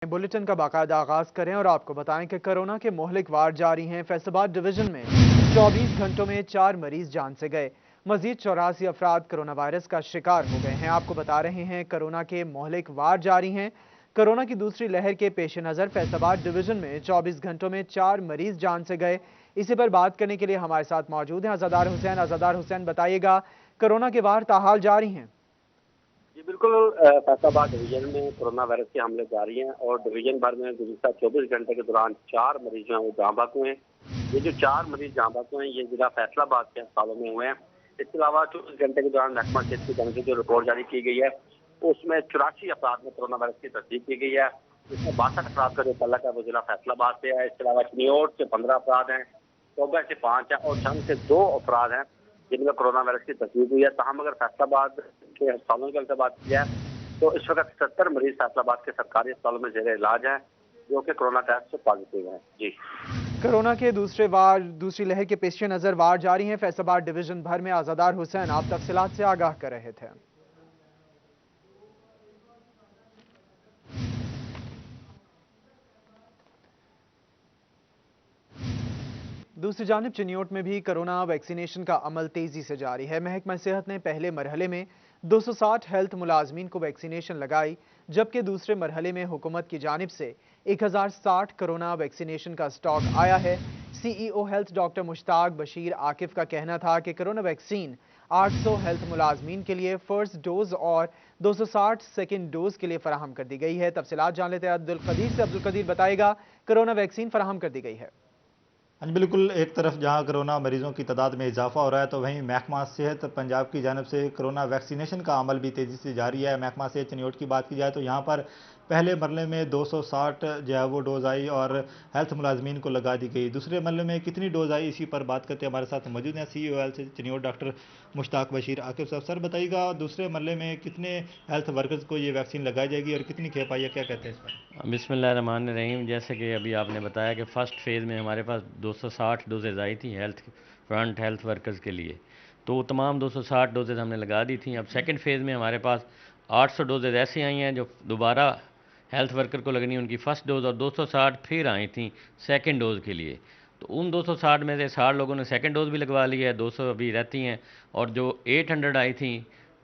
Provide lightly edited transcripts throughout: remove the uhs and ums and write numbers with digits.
Bulletin का बाकायदा आगाज करें और आपको बताएं कि कोरोना के मोहलिक वार जारी हैं। फैसलाबाद डिवीजन में 24 घंटों में 4 मरीज जान से गए। मजीद 84 अफराद कोरोना वायरस का शिकार हो गए हैं। आपको बता रहे हैं कोरोना के मोहलिक वार जारी हैं। कोरोना की दूसरी लहर के पेश नजर फैसलाबाद डिवीजन में 24 घंटों में 4 मरीज जान से गए। इसी पर बात करने के लिए हमारे साथ मौजूद हैं अज़ादार हुसैन। अज़ादार हुसैन, बताइएगा, कोरोना के वार ताहाल जारी हैं? जी बिल्कुल। फैसलाबाद डिवीजन में कोरोना वायरस के हमले जारी हैं और डिवीजन भर में गुज़िश्ता 24 घंटे के दौरान 4 मरीज जो हैं वो जहाँ बहक हुए हैं। ये जो 4 मरीज जहाँ बहक हुए हैं ये जिला फैसलाबाद के अस्पतालों में हुए हैं। इसके अलावा 24 घंटे के दौरान महकमा सेहत की तरफ से जो रिपोर्ट जारी की गई है उसमें 84 अफराद में कोरोना वायरस की तस्दीक की गई है। इसमें 62 अफराद का जो तल्लक है वो जिला फैसलाबाद से है। इसके अलावा चिन्योट से 15 अफराद हैं, चौबे से 5 हैं और छंग से 2 अफराद हैं जिनमें कोरोना वायरस की तस्दीक हुई है। तहम अगर फैसलाबाद के अस्पतालों की अगर बात की जाए तो इस वक्त 70 मरीज फैसलाबाद के सरकारी अस्पतालों में जेर इलाज है जो कि कोरोना टेस्ट से पॉजिटिव है। जी, कोरोना के दूसरी लहर के पेश नजर वार जारी हैं फैसलाबाद डिवीजन भर में। अज़ादार हुसैन, आप तफसीलात से आगाह कर रहे थे। दूसरी जानिब चिन्योट में भी कोरोना वैक्सीनेशन का अमल तेजी से जारी है। महकमा सेहत ने पहले मरहले में 260 हेल्थ मुलाजमीन को वैक्सीनेशन लगाई, जबकि दूसरे मरहले में हुकूमत की जानिब से 1060 कोरोना वैक्सीनेशन का स्टॉक आया है। CEO health doctor Mushtaq Bashir Akif का कहना था कि कोरोना वैक्सीन 800 हेल्थ मुलाजमीन के लिए फर्स्ट डोज और 260 सेकेंड डोज के लिए फराहम कर दी गई है। तफसीलात जान लेते हैं अब्दुल कदीर से। अब्दुल कदीर, बताएगा, कोरोना वैक्सीन फराहम कर दी गई है? हाँ जी, बिल्कुल। एक तरफ जहां कोरोना मरीजों की तादाद में इजाफा हो रहा है तो वहीं महकमा सेहत पंजाब की जानिब से कोरोना वैक्सीनेशन का अमल भी तेज़ी से जारी है। महकमा सेहत चिन्योट की बात की जाए तो यहाँ पर पहले मरले में 260 जो है वो डोज़ आई और हेल्थ मुलाजमीन को लगा दी गई। दूसरे मरले में कितनी डोज़ आई, इसी पर बात करते हमारे साथ मौजूद हैं CEO health Chiniot doctor Mushtaq Bashir Akif साहब। सर, बताइएगा, दूसरे मरले में कितने हेल्थ वर्कर्स को ये वैक्सीन लगाई जाएगी और कितनी खेप आई है, क्या कहते हैं इस पर? बिस्मिल्लाहिर्रहमानिर्रहीम। जैसे कि अभी आपने बताया कि फ़र्स्ट फेज़ में हमारे पास 260 डोजेज़ आई थी फ्रंट हेल्थ वर्कर्स के लिए, तो तमाम 260 डोजेज़ हमने लगा दी थी। अब सेकंड फेज़ में हमारे पास 800 डोजेज़ ऐसी आई हैं जो दोबारा हेल्थ वर्कर को लगनी है, उनकी फ़र्स्ट डोज़, और 260 फिर आई थी सेकंड डोज़ के लिए। तो उन 260 में से 60 लोगों ने सेकंड डोज़ भी लगवा ली है, 200 अभी रहती हैं। और जो 800 आई थी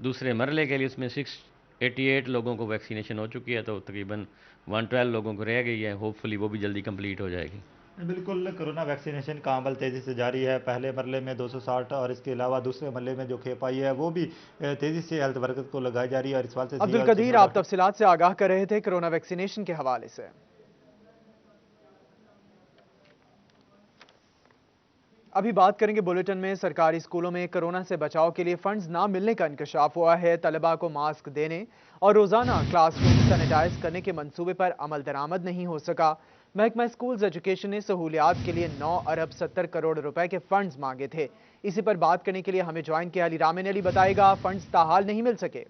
दूसरे मरले के लिए, उसमें 688 लोगों को वैक्सीनेशन हो चुकी है, तो तकरीबन 112 लोगों को रह गई है। होपफुली वो भी जल्दी कंप्लीट हो जाएगी। बिल्कुल, कोरोना वैक्सीनेशन का अमल तेज़ी से जारी है। पहले मरले में 260 और इसके अलावा दूसरे मरले में जो खेप आई है वो भी तेज़ी से हेल्थ वर्कर्स को लगाई जा रही है और इस बात से अब्दुल कदीर, आप तफसीलात से आगाह कर रहे थे कोरोना वैक्सीनेशन के हवाले से। अभी बात करेंगे बुलेटिन में। सरकारी स्कूलों में कोरोना से बचाव के लिए फंड्स ना मिलने का इंकशाफ हुआ है। तलबा को मास्क देने और रोजाना क्लासरूम सैनिटाइज करने के मंसूबे पर अमल दरामद नहीं हो सका। महकमा स्कूल्स एजुकेशन ने सहूलियात के लिए 9 अरब 70 करोड़ रुपए के फंड्स मांगे थे। इसी पर बात करने के लिए हमें ज्वाइन किया अली रामिन। अली, बताएगा, फंड्स ताहाल नहीं मिल सके?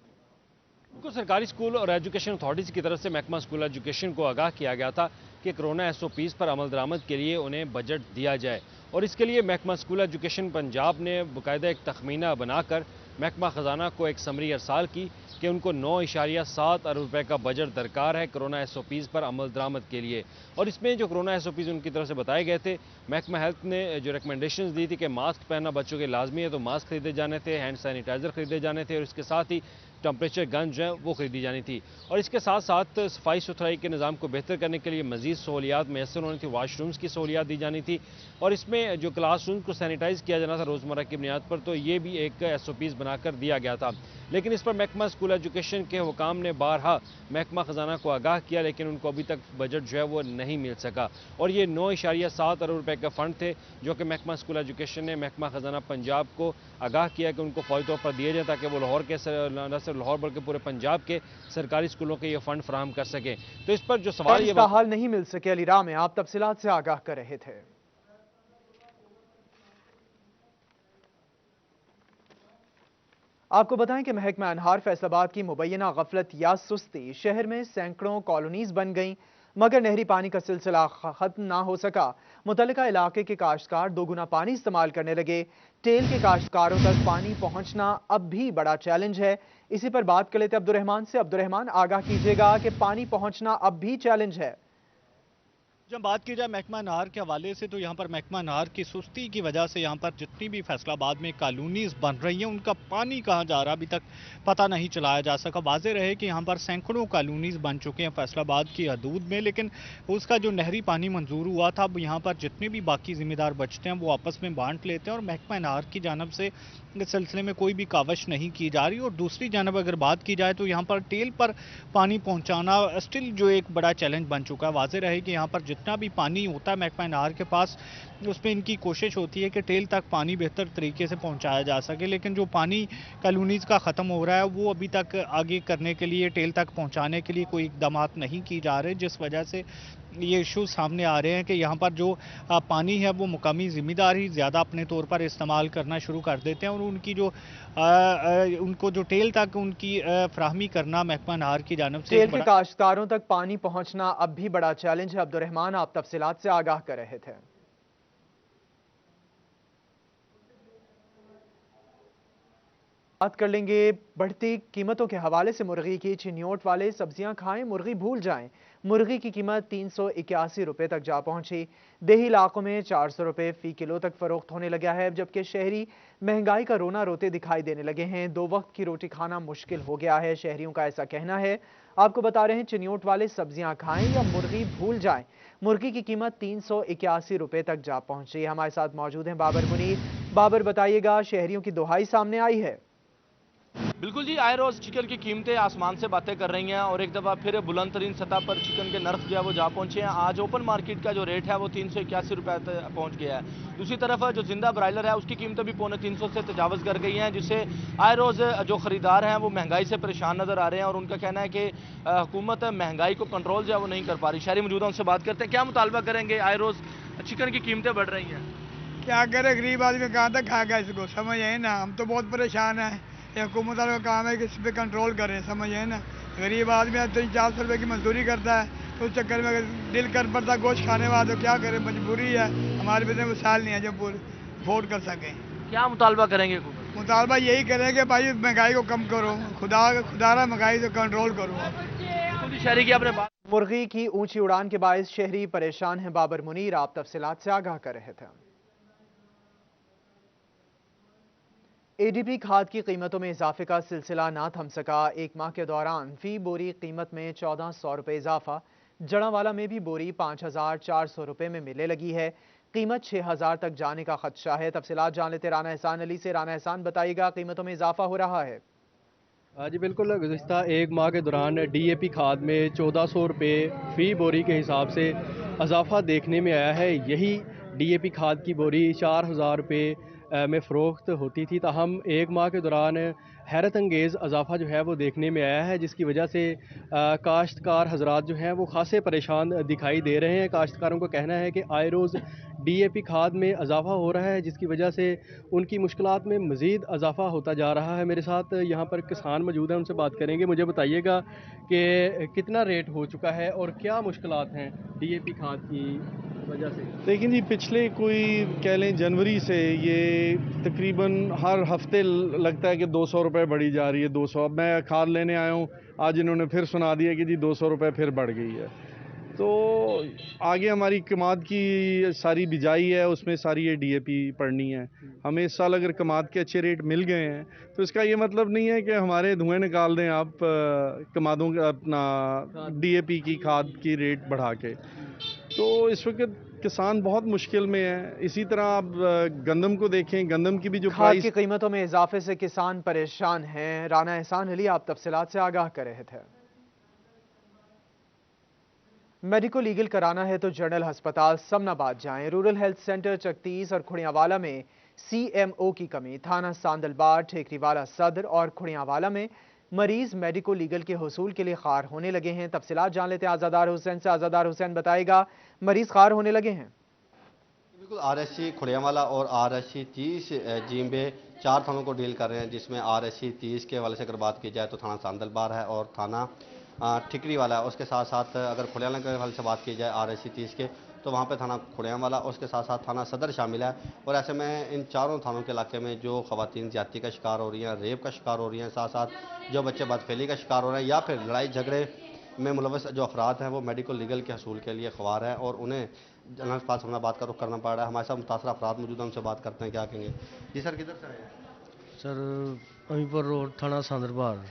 उनको सरकारी स्कूल और एजुकेशन अथॉरिटीज़ की तरफ से महकमा स्कूल एजुकेशन को आगाह किया गया था कि कोरोना SOPs पर अमल दरामद के लिए उन्हें बजट दिया जाए, और इसके लिए महकमा स्कूल एजुकेशन पंजाब ने बाकायदा एक तखमीना बनाकर महकमा ख़जाना को एक समरी अरसाल की कि उनको 9.7 अरब रुपए का बजट दरकार है कोरोना SOPs पर अमल दरामद के लिए। और इसमें जो कोरोना SOPs उनकी तरफ से बताए गए थे, महकमा हेल्थ ने जो रिकमेंडेशंस दी थी कि मास्क पहनना बच्चों के लाजमी है, तो मास्क खरीदे जाने थे, हैंड सैनिटाइज़र खरीदे जाने थे, और इसके साथ ही टेम्परेचर गन जो है वो खरीदी जानी थी। और इसके साथ साथ सफाई सुथराई के निज़ाम को बेहतर करने के लिए मज़ीद सहूलियात मैसर होनी थी, वाशरूम्स की सहूलियात दी जानी थी, और इसमें जो क्लासरूम को सैनिटाइज़ किया जाना था रोज़मर्रा की बुनियाद पर, तो ये भी एक SOPs बनाकर दिया गया था। लेकिन इस पर महकमा स्कूल एजुकेशन के हुकाम ने बारहा महकमा ख़जाना को आगाह किया, लेकिन उनको अभी तक बजट जो है वो नहीं मिल सका। और ये 9.7 अरब रुपए का फ़ंड थे जो कि महकमा स्कूल एजुकेशन ने महकमा ख़जाना पंजाब को आगाह किया कि उनको फौरी तौर पर दिए जाए, ताकि वो लाहौर के न सिर्फ लाहौर बल्कि पूरे पंजाब के सरकारी स्कूलों के ये फ़ंड फराहम कर सकें। तो इस पर जो सवाल ये ताहाल नहीं मिल सके, अली राम, आप तफसीलात से आगाह कर रहे थे। आपको बताएं कि महकमा अनहार फैसलाबाद की मुबैना गफलत या सुस्ती शहर में सैकड़ों कॉलोनीज बन गईं। मगर नहरी पानी का सिलसिला खत्म ना हो सका। मुतल्लिका इलाके के काश्तकार दोगुना पानी इस्तेमाल करने लगे। टेल के काश्तकारों तक पानी पहुंचना अब भी बड़ा चैलेंज है। इसी पर बात कर लेते अब्दुर्रहमान से। अब्दुर्रहमान, आगाह कीजिएगा कि पानी पहुंचना अब भी चैलेंज है। जब बात की जाए महकमा नहर के हवाले से, तो यहाँ पर महकमा नहर की सुस्ती की वजह से यहाँ पर जितनी भी फैसलाबाद में कॉलोनीज बन रही हैं उनका पानी कहाँ जा रहा अभी तक पता नहीं चलाया जा सका। वाज़ेह रहे कि यहाँ पर सैकड़ों कॉलोनीज बन चुके हैं फैसलाबाद की हदूद में, लेकिन उसका जो नहरी पानी मंजूर हुआ था, अब यहाँ पर जितने भी बाकी जिम्मेदार बचते हैं वो आपस में बांट लेते हैं और महकमा नहर की जानब से इस सिलसिले में कोई भी कावश नहीं की जा रही। और दूसरी जानब अगर बात की जाए तो यहाँ पर टेल पर पानी पहुँचाना स्टिल जो एक बड़ा चैलेंज बन चुका है। वाज़ेह रहे कि यहाँ पर जितना भी पानी होता है महकमा नहर के पास, उसमें इनकी कोशिश होती है कि टेल तक पानी बेहतर तरीके से पहुंचाया जा सके, लेकिन जो पानी कॉलोनीज का ख़त्म हो रहा है वो अभी तक आगे करने के लिए, टेल तक पहुंचाने के लिए कोई इकदाम नहीं की जा रहे, जिस वजह से ये इशू सामने आ रहे हैं कि यहाँ पर जो पानी है वो मुकामी ज़िम्मेदार ही ज़्यादा अपने तौर पर इस्तेमाल करना शुरू कर देते हैं और उनकी जो उनको जो टेल तक उनकी फ्राहमी करना महकमा नहर की जानब से टेल के काश्तकारों तक पानी पहुंचना अब भी बड़ा चैलेंज है। अब्दुर्रहमान, आप तफसीलात से आगाह कर रहे थे। बात कर लेंगे बढ़ती कीमतों के हवाले से। मुर्गी की चिन्योट वाले सब्जियां खाएं, मुर्गी भूल जाएं। मुर्गी की कीमत 381 रुपए तक जा पहुंची। देही इलाकों में 400 रुपए फी किलो तक फरोख्त होने लगा है, जबकि शहरी महंगाई का रोना रोते दिखाई देने लगे हैं। 2 वक्त की रोटी खाना मुश्किल हो गया है, शहरियों का ऐसा कहना है। आपको बता रहे हैं, चिन्योट वाले सब्जियां खाएं या मुर्गी भूल जाएं। मुर्गी की कीमत 381 रुपए तक जा पहुंची। हमारे साथ मौजूद हैं बाबर मुनीर। बाबर, बताइएगा, शहरियों की दुहाई सामने आई है। बिल्कुल जी, आए रोज़ चिकन की कीमतें आसमान से बातें कर रही हैं और एक दफ़ा फिर बुलंद तरीन सतह पर चिकन के नर्ख जो है वो जा पहुंचे हैं। आज ओपन मार्केट का जो रेट है वो 381 रुपये तक पहुंच गया है। दूसरी तरफ जो जिंदा ब्रायलर है उसकी कीमतें भी 250 से तजावज़ कर गई हैं, जिससे आए रोज़ जो ख़रीदार हैं वो महंगाई से परेशान नज़र आ रहे हैं और उनका कहना है कि हुकूमत महंगाई को कंट्रोल जो है वो नहीं कर पा रही। शहरी मौजूद हैं, उनसे बात करते हैं, क्या मुतालबा करेंगे? आए रोज़ चिकन की कीमतें बढ़ रही हैं, क्या करे, गरीब आदमी कहाँ तक खाएगा इसको, समझ है ना। हम तो बहुत परेशान हैं। हुकूमत वालों का काम है कि इस पर कंट्रोल करें, समझ है ना। गरीब आदमी 300-400 रुपये की मजदूरी करता है, तो उस चक्कर में अगर दिल कर पड़ता गोश्त खाने वाला तो क्या करें, मजबूरी है। हमारे पास मिसाल नहीं है जो अफोर्ड कर सकें। क्या मुतालबा करेंगे? मुतालबा यही करें कि भाई महंगाई को कम करो, खुदारा महंगाई को कंट्रोल करो। शहरी की आपने बात। मुर्गी की ऊंची उड़ान के बायस शहरी परेशान हैं। बाबर मुनीर, आप तफसीलात से आगाह कर रहे थे। एडीपी खाद की कीमतों में इजाफे का सिलसिला ना थम सका। एक माह के दौरान फी बोरी कीमत में 1400 रुपये इजाफा। जड़ावाला में भी बोरी 5400 रुपये में मिलने लगी है। कीमत 6000 तक जाने का खदशा है। तफसीलात जान लेते राना एहसान अली से। राना एहसान, बताइएगा, कीमतों में इजाफा हो रहा है? जी बिल्कुल, गुज़िश्ता एक माह के दौरान डीएपी खाद में 1400 रुपये फ़ी बोरी के हिसाब से इजाफा देखने में आया है। यही डीएपी खाद की बोरी 4000 रुपये में फ़रोख्त होती थी, ताहम एक माह के दौरान हैरत अंगेज़ इजाफा जो है वो देखने में आया है, जिसकी वजह से काश्तकार हजरात जो हैं वो खासे परेशान दिखाई दे रहे हैं। काश्तकारों का कहना है कि आए रोज़ डीएपी खाद में इजाफा हो रहा है, जिसकी वजह से उनकी मुश्किलात में मज़ीद इजाफा होता जा रहा है। मेरे साथ यहाँ पर किसान मौजूद हैं, उनसे बात करेंगे। मुझे बताइएगा कि कितना रेट हो चुका है और क्या मुश्किलात हैं डीएपी खाद की वजह से? लेकिन जी पिछले कोई कह लें जनवरी से ये तकरीबन हर हफ्ते लगता है कि 200 रुपये बढ़ी जा रही है। 200, अब मैं खाद लेने आया हूँ, आज इन्होंने फिर सुना दिया कि जी 200 रुपये फिर बढ़ गई है। तो आगे हमारी कमाद की सारी बिजाई है, उसमें सारी ये डीएपी पड़नी है। हमें इस साल अगर कमाद के अच्छे रेट मिल गए हैं तो इसका ये मतलब नहीं है कि हमारे धुएं निकाल दें आप कमादों का अपना डीएपी की खाद की रेट बढ़ा के। तो इस वक्त किसान बहुत मुश्किल में है। इसी तरह आप गंदम को देखें, गंदम की भी जो खाद की कीमतों में इजाफे से किसान परेशान हैं। राना एहसान अली, आप तफसीलात से आगाह कर रहे थे। मेडिको लीगल कराना है तो जनरल अस्पताल समनाबाद जाएं। रूरल हेल्थ सेंटर चकतीस और खुड़ियावाला में सीएमओ की कमी। थाना सांदलबार, ठेकरीवाला सदर और खुड़ियावाला में मरीज मेडिको लीगल के हुसूल के लिए खार होने लगे हैं। तफसीलात जान लेते हैं आज़ादार हुसैन से। आज़ादार हुसैन, बताएगा, मरीज खार होने लगे हैं? बिल्कुल, आरएससी खुड़ियावाला और आरएससी 30 जीम्बे 4 थानों को डील कर रहे हैं, जिसमें आरएससी 30 के हवाले से अगर बात की जाए तो थाना सांदलबार है और थाना ठिकरी वाला है, उसके साथ साथ अगर खुलियाला के हवाले से बात की जाए RSC 30 के, तो वहाँ पे थाना खुड़ियाम वाला, उसके साथ साथ थाना सदर शामिल है। और ऐसे में इन चारों थानों के इलाके में जो ख़वातीन ज़्यादती का शिकार हो रही हैं, रेप का शिकार हो रही हैं, साथ साथ जो बच्चे बदफेली का शिकार हो रहे हैं या फिर लड़ाई झगड़े में मुलव्वस जो अफराद हैं वो मेडिकल लीगल के हसूल के लिए ख्वार हैं और उन्हें जनरल अस्पताल से बात का रुख करना पड़ रहा है। हमारे साथ मुतासर अफराद मौजूद हैं, उनसे बात करते हैं, क्या कहेंगे। जी सर, किधर से आए हैं? सर अमीपुर रोड थाना सांदरबार,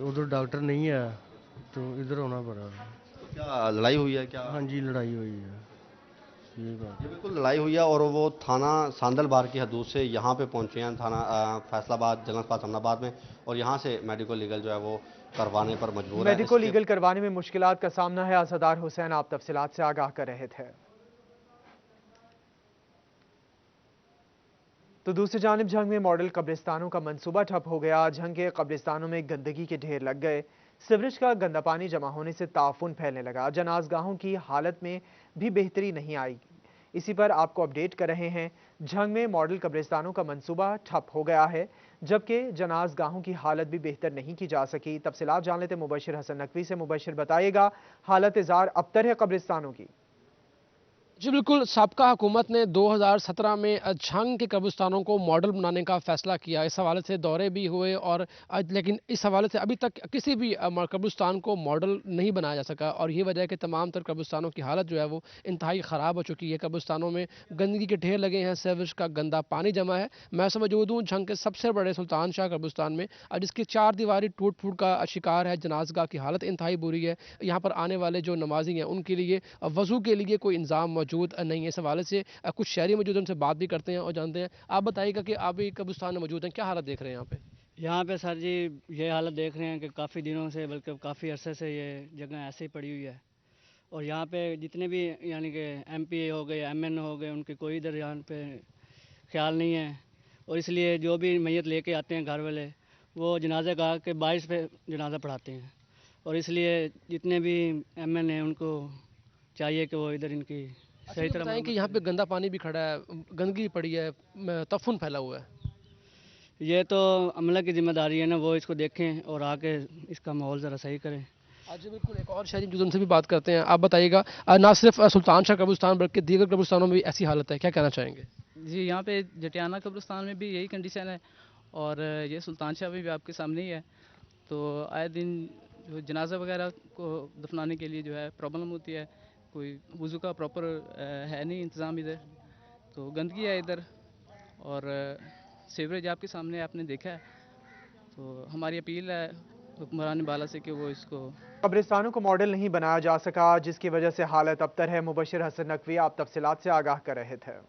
उधर डॉक्टर नहीं है तो इधर होना पड़ा। तो क्या लड़ाई हुई है क्या? हाँ जी, लड़ाई हुई है, ये बात। जी बिल्कुल, लड़ाई हुई है और वो थाना सांदलबार की हदूद से यहाँ पे पहुँचे हैं, थाना फैसलाबाद जनरल अस्पताल अहमदाबाद में, और यहाँ से मेडिकल लीगल जो है वो करवाने पर मजबूर है। मेडिकल लीगल करवाने में मुश्किलात का सामना है। असदार हुसैन आप तफसीलात से आगाह कर रहे थे। तो दूसरी जानिब झंग में मॉडल कब्रिस्तानों का मंसूबा ठप हो गया। झंग के कब्रिस्तानों में गंदगी के ढेर लग गए। सीवरेज का गंदा पानी जमा होने से ताफुन फैलने लगा। जनाजगाहों की हालत में भी बेहतरी नहीं आई। इसी पर आपको अपडेट कर रहे हैं। झंग में मॉडल कब्रिस्तानों का मंसूबा ठप हो गया है, जबकि जनाजगाहों की हालत भी बेहतर नहीं की जा सकी। तफसीलात जान लेते मुबशिर हसन नकवी से। मुबशिर, बताइएगा, हालत जार अबतर है कब्रिस्तानों की? जी बिल्कुल, साबका हुकूमत ने 2017 में झंग के कब्रिस्तानों को मॉडल बनाने का फैसला किया। इस हवाले से दौरे भी हुए और लेकिन इस हवाले से अभी तक किसी भी कब्रिस्तान को मॉडल नहीं बनाया जा सका और ये वजह है कि तमाम तर कब्रिस्तानों की हालत जो है वो इंतहाई ख़राब हो चुकी है। कब्रिस्तानों में गंदगी के ढेर लगे हैं, सीवरेज का गंदा पानी जमा है। मैं ऐसे मौजूद हूँ झंग के सबसे बड़े सुल्तान शाह कब्रिस्तान में, जिसकी 4 दीवारी टूट फूट का शिकार है। जनाजगाह की हालत इंतहाई बुरी है। यहाँ पर आने वाले जो नमाजी हैं उनके लिए वज़ू के लिए कोई इंतज़ाम मौजूद नहीं है। इस हवाले से कुछ शहरी मौजूद हैं, उनसे बात भी करते हैं और जानते हैं। आप बताइएगा कि आप भी कब्रिस्तान में मौजूद हैं, क्या हालत देख रहे हैं यहाँ पे? यहाँ पे सर जी ये हालत देख रहे हैं कि काफ़ी दिनों से, बल्कि काफ़ी अरसे से ये जगह ऐसे ही पड़ी हुई है और यहाँ पे जितने भी यानी कि MP हो गए, MN हो गए, उनके कोई इधर यहाँ पे ख्याल नहीं है और इसलिए जो भी मैयत लेके आते हैं घर वाले, वो जनाजा गा के 22 पे जनाजा पढ़ाते हैं और इसलिए जितने भी MN हैं उनको चाहिए कि वो इधर इनकी सही तरह बताएं कि यहाँ पे गंदा पानी भी खड़ा है, गंदगी पड़ी है, तफुन फैला हुआ है। ये तो अमला की जिम्मेदारी है ना, वो इसको देखें और आके इसका माहौल ज़रा सही करें। आज बिल्कुल एक और शहरी मौजूद, उनसे भी बात करते हैं। आप बताइएगा, ना सिर्फ सुल्तान शाह कब्रिस्तान बल्कि दीगर कब्रिस्तानों में भी ऐसी हालत है, क्या कहना चाहेंगे? जी, यहाँ पे जटियाना कब्रिस्तान में भी यही कंडीशन है और ये सुल्तान शाह में भी आपके सामने ही है। तो आए दिन जो जनाजा वगैरह को दफनाने के लिए जो है प्रॉब्लम होती है, कोई वज़ू का प्रॉपर है नहीं इंतज़ाम इधर, तो गंदगी है इधर और सीवरेज आपके सामने आपने देखा है। तो हमारी अपील है हुक्मरान बाला से कि वो इसको कब्रिस्तानों को मॉडल नहीं बनाया जा सका, जिसकी वजह से हालत अबतर है। मुबशिर हसन नकवी आप तफसीलात से आगाह कर रहे थे।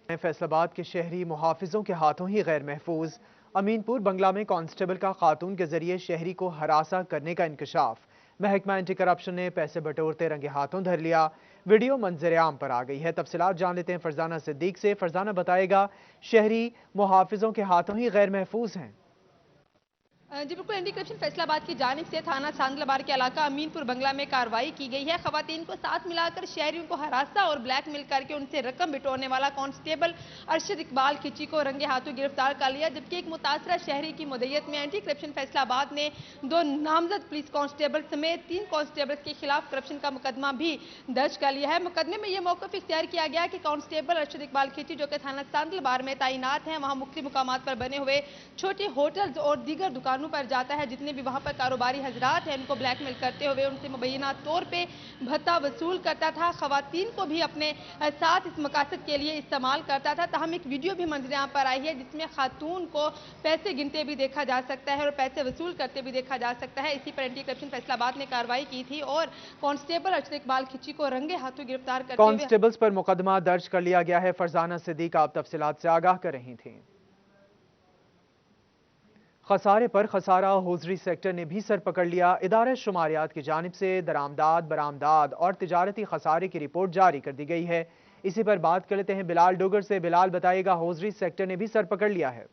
फैसलाबाद के शहरी मुहाफिजों के हाथों ही गैर महफूज। अमीनपुर बंगला में कांस्टेबल का खातून के जरिए शहरी को हरासा करने का इंकशाफ। महकमा एंटी करप्शन ने पैसे बटोरते रंगे हाथों धर लिया। वीडियो मंजर आम पर आ गई है। तफसीलात जान लेते हैं फरजाना सिद्दीक से। फरजाना, बताएगा, शहरी मुहाफिजों के हाथों ही गैर महफूज हैं? जी बिल्कुल, एंटी करप्शन फैसलाबाद की जानिब से थाना सांदलाबार के इलाका अमीनपुर बंगला में कार्रवाई की गई है। खवातीन को साथ मिलाकर शहरियों को हरासा और ब्लैकमेल करके उनसे रकम बिटोरने वाला कांस्टेबल अरशद इकबाल खिची को रंगे हाथों गिरफ्तार कर लिया, जबकि एक मुतासरा शहरी की मुद्दत में एंटी करप्शन फैसलाबाद ने 2 नामजद पुलिस कांस्टेबल समेत 3 कांस्टेबल के खिलाफ करप्शन का मुकदमा भी दर्ज कर लिया है। मुकदमे में यह मौकफ इख्तियार किया गया कि कांस्टेबल अरशद इकबाल खिची जो कि थाना सांदलाबार में तैनात हैं, वहाँ मुख्तलिफ मुकामात पर बने हुए छोटे होटल्स और दीगर दुकानों पर जाता है। जितने भी वहां पर कारोबारी हजरात हैं उनको ब्लैकमेल करते हुए उनसे मुबैना तौर पे भत्ता वसूल करता था। खवातीन को भी अपने साथ इस मकासद के लिए इस्तेमाल करता था। तहम एक वीडियो भी मंजर आम पर आई है जिसमें खातून को पैसे गिनते भी देखा जा सकता है और पैसे वसूल करते भी देखा जा सकता है। इसी पर एंटी करप्शन फैसलाबाद ने कार्रवाई की थी और कांस्टेबल अरशद इकबाल खिची को रंगे हाथों गिरफ्तार करते हुए कांस्टेबल्स पर मुकदमा दर्ज कर लिया गया है। फरजाना सिद्दीक आप तफसीलात से आगाह कर रही थी। खसारे पर खसारा, होजरी सेक्टर ने भी सर पकड़ लिया। इदारा शुमारियात की जानिब से दरामदाद, बरामदाद और तिजारती खसारे की रिपोर्ट जारी कर दी गई है। इसी पर बात कर लेते हैं बिलाल डोगर से। बिलाल, बताइएगा, होजरी सेक्टर ने भी सर पकड़ लिया है?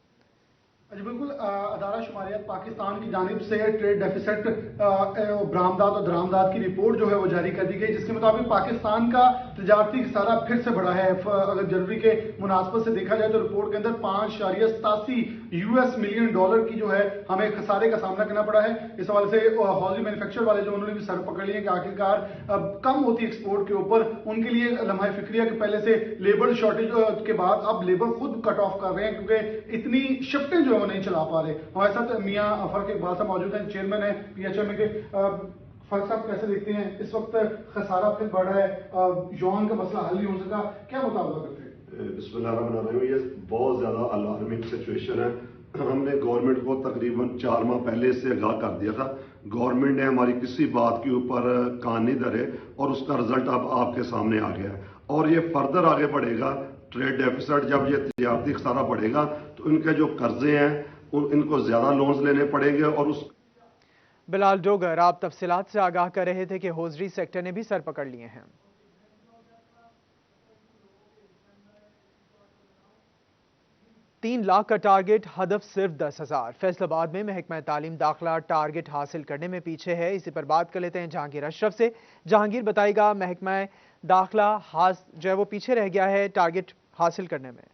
जी बिल्कुल, अदारा शुमारियात पाकिस्तान की जानिब से ट्रेड डेफिसिट बरामदात और दरामदात की रिपोर्ट जो है वो जारी कर दी गई, जिसके मुताबिक पाकिस्तान का तजारती खसारा फिर से बढ़ा है। अगर जनवरी के मुनासबत से देखा जाए तो रिपोर्ट के अंदर 5.87 US मिलियन डॉलर की जो है हमें खसारे का सामना करना पड़ा है। इस हवाले से हौजी मैन्युफैक्चर वाले जो उन्होंने भी सर पकड़ लिए कि आखिरकार कम होती एक्सपोर्ट के ऊपर उनके लिए लम्हा फिक्रिया कि पहले से लेबर शॉर्टेज के बाद अब लेबर खुद कट ऑफ कर रहे हैं, क्योंकि इतनी शिफ्टें जो वो नहीं चला पा रहे। हमारे साथ मियां फर्क इकबाल साहब मौजूद हैं, चेयरमैन है PHM के। फर्क साहब कैसे देखते हैं इस वक्त खसारा फिर बढ़ रहा है, यौन का मसला हल नहीं हो सका, क्या मुताबिक करते हैं? बिस्मिल्लाह, ये बहुत ज्यादा अलार्मिंग सिचुएशन है। हमने गवर्नमेंट को तकरीबन 4 माह पहले से आगाह कर दिया था। गवर्नमेंट ने हमारी किसी बात के ऊपर कान नहीं धरे और उसका रिजल्ट अब आपके सामने आ गया है और ये फर्दर आगे बढ़ेगा। ट्रेड डेफिसिट जब ये तजारती खसारा बढ़ेगा तो इनके जो कर्जे हैं इनको ज्यादा लोन्स लेने पड़ेंगे और उस बिलाल डोगर आप तफसीलात से आगाह कर रहे थे कि हौजरी सेक्टर ने भी सर पकड़ लिए हैं। 3 लाख का टारगेट, हदफ सिर्फ 10,000। फैसलाबाद में महकमा तालीम दाखिला टारगेट हासिल करने में पीछे है। इसी पर बात कर लेते हैं जहांगीर अशरफ से। जहांगीर बताएगा, महकमा दाखिला जो है वो पीछे रह गया है टारगेट हासिल करने में।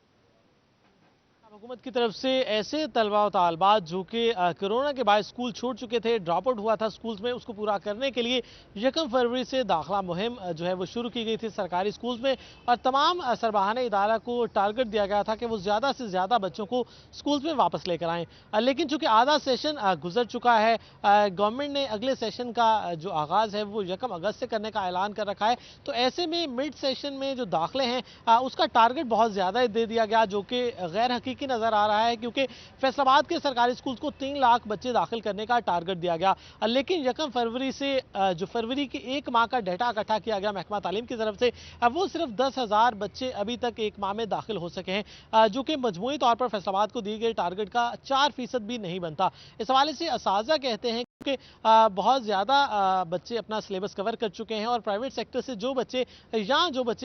हुकूमत की तरफ से ऐसे तलबा और तालबात जो कि कोरोना के बाद स्कूल छोड़ चुके थे, ड्रॉप आउट हुआ था स्कूल्स में, उसको पूरा करने के लिए 1 फरवरी से दाखिला मुहिम जो है वो शुरू की गई थी सरकारी स्कूल्स में और तमाम सरबाहान इदारा को टारगेट दिया गया था कि वो ज़्यादा से ज़्यादा बच्चों को स्कूल्स में वापस लेकर आएँ। लेकिन चूँकि आधा सेशन गुजर चुका है, गवर्नमेंट ने अगले सेशन का जो आगाज़ है वो 1 अगस्त से करने का ऐलान कर रखा है। तो ऐसे में मिड सेशन में जो दाखिले हैं उसका टारगेट बहुत ज़्यादा दे दिया गया, जो कि गैर हकीकी नजर आ रहा है, क्योंकि फैसलाबाद के सरकारी स्कूल को 3 लाख बच्चे दाखिल करने का टारगेट दिया गया। लेकिन 1 फरवरी से जो फरवरी के 1 माह का डाटा इकट्ठा किया गया महकमा तालीम की तरफ से, वो सिर्फ 10,000 बच्चे अभी तक 1 माह में दाखिल हो सके हैं, जो कि मजमूई तौर पर फैसलाबाद को दी गई टारगेट का 4% भी नहीं बनता। इस हवाले से असातिज़ा कहते हैं कि बहुत ज़्यादा बच्चे अपना सिलेबस कवर कर चुके हैं और प्राइवेट सेक्टर से जो बच्चे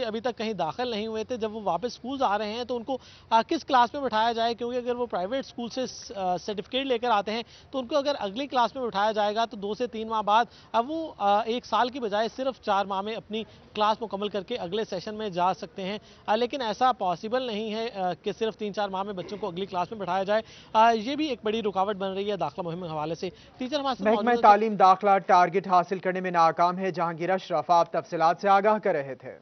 अभी तक कहीं दाखिल नहीं हुए थे, जब वो वापस स्कूल आ रहे हैं तो उनको किस क्लास में बिठाया जाए, क्योंकि अगर वो प्राइवेट स्कूल से सर्टिफिकेट लेकर आते हैं तो उनको अगर अगली क्लास में बिठाया जाएगा तो 2 से 3 माह बाद अब वो 1 साल की बजाय सिर्फ 4 माह में अपनी क्लास मुकम्मल करके अगले सेशन में जा सकते हैं। लेकिन ऐसा पॉसिबल नहीं है कि सिर्फ 3-4 माह में बच्चों को अगली क्लास में बिठाया जाए। ये भी एक बड़ी रुकावट बन रही है दाखिला मुहिम के हवाले से। टीचर महकमा तालीम दाखिला टारगेट हासिल करने में नाकाम है। जहांगीर अशरफ आप तफसीलात से आगाह कर रहे थे।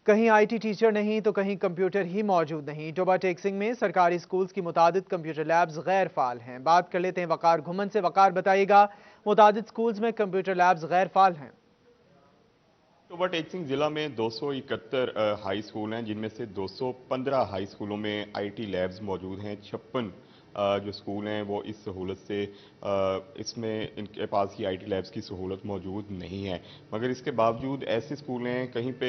कहीं IT टीचर नहीं तो कहीं कंप्यूटर ही मौजूद नहीं। टोबा टेक्सिंग में सरकारी स्कूल्स की मुतादिद कंप्यूटर लैब्स गैर फाल हैं। बात कर लेते हैं वकार घुमन से। वकार बताइएगा, मुतादिद स्कूल्स में कंप्यूटर लैब्स गैर फाल हैं। टोबा टेक्सिंग जिला में 271 हाई स्कूल हैं, जिनमें से 215 हाई स्कूलों में IT लैब्स मौजूद हैं। 56 जो स्कूल हैं वो इस सहूलत से इसमें इनके पास ही IT लैब्स की सहूलत मौजूद नहीं है। मगर इसके बावजूद ऐसे स्कूल हैं कहीं पे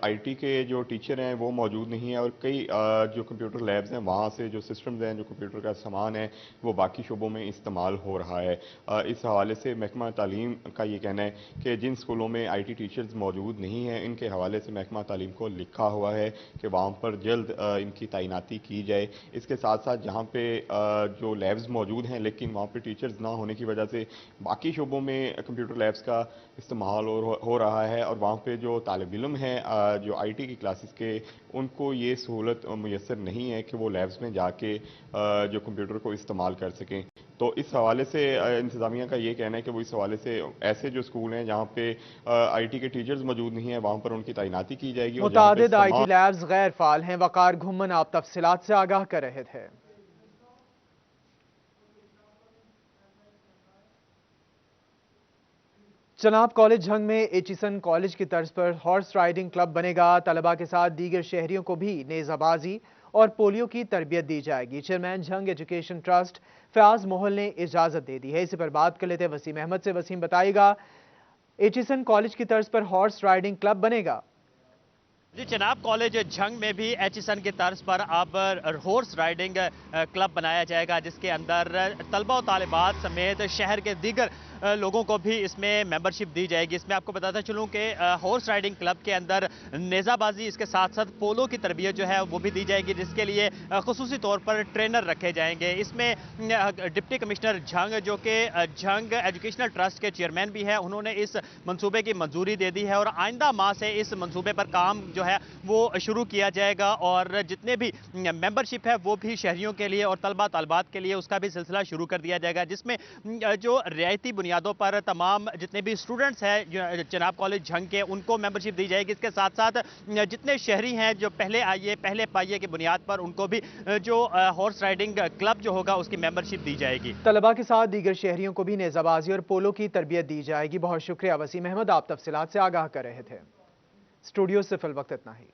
IT के जो टीचर हैं वो मौजूद नहीं है और कई जो कंप्यूटर लैब्स हैं वहाँ से जो सिस्टम्स हैं, जो कंप्यूटर का सामान है, वो बाकी शोबों में इस्तेमाल हो रहा है। इस हवाले से महकमा तालीम का ये कहना है कि जिन स्कूलों में IT टीचर्स मौजूद नहीं हैं, इनके हवाले से महकमा तालीम को लिखा हुआ है कि वहाँ पर जल्द इनकी तैनाती की जाए। इसके साथ साथ जहाँ पे जो लैब्स मौजूद हैं लेकिन वहाँ पे टीचर्स ना होने की वजह से बाकी शोबों में कंप्यूटर लैब्स का इस्तेमाल हो रहा है और वहाँ पे जो तालिब इल्म हैं जो IT की क्लासेस के, उनको ये सहूलत मुयस्सर नहीं है कि वो लैब्स में जाके जो कंप्यूटर को इस्तेमाल कर सकें। तो इस हवाले से इंतज़ामिया का ये कहना है कि वो इस हवाले से ऐसे जो स्कूल हैं जहाँ पे IT के टीचर्स मौजूद नहीं है, वहाँ पर उनकी तैनाती की जाएगी। मुतादिद IT लैब्स गैर फाल हैं। वकार घुमन आप तफसीलात से आगाह कर रहे थे। चनाब कॉलेज झंग में एचिसन कॉलेज की तर्ज पर हॉर्स राइडिंग क्लब बनेगा। तलबा के साथ दीगर शहरियों को भी नेज़ाबाजी और पोलियो की तरबियत दी जाएगी। Chairman Jhang education trust Fayaz Mohal ने इजाजत दे दी है। इसी पर बात कर लेते हैं वसीम अहमद से। वसीम बताएगा, एचिसन कॉलेज की तर्ज पर हॉर्स राइडिंग क्लब बनेगा। जी, चनाब कॉलेज झंग में भी एचिसन की तर्ज पर अब हॉर्स राइडिंग क्लब बनाया जाएगा, जिसके अंदर तलबा और तालिबात समेत शहर के दीगर लोगों को भी इसमें मेंबरशिप दी जाएगी। इसमें आपको बताता चलूँ कि हॉर्स राइडिंग क्लब के अंदर नेज़ाबाजी, इसके साथ साथ पोलो की तरबियत जो है वो भी दी जाएगी, जिसके लिए खुसूसी तौर पर ट्रेनर रखे जाएंगे। इसमें डिप्टी कमिश्नर झंग, जो कि झंग एजुकेशनल ट्रस्ट के चेयरमैन भी है, उन्होंने इस मंसूबे की मंजूरी दे दी है और आइंदा माह से इस मंसूबे पर काम जो है वो शुरू किया जाएगा और जितने भी मेंबरशिप है वो भी शहरियों के लिए और तलबा तलबात के लिए उसका भी सिलसिला शुरू कर दिया जाएगा, जिसमें जो रियायती बुनियादों पर तमाम जितने भी स्टूडेंट्स हैं चनाब कॉलेज झंग के, उनको मेंबरशिप दी जाएगी। इसके साथ साथ जितने शहरी हैं जो पहले आइए पहले पाइए की बुनियाद पर, उनको भी जो हॉर्स राइडिंग क्लब जो होगा उसकी मेंबरशिप दी जाएगी। तलबा के साथ दीगर शहरियों को भी नेज़ाबाजी और पोलो की तरबियत दी जाएगी। बहुत शुक्रिया वसीम अहमद, आप तफसीलात से आगाह कर रहे थे। स्टूडियो से फिल वक्त इतना ही।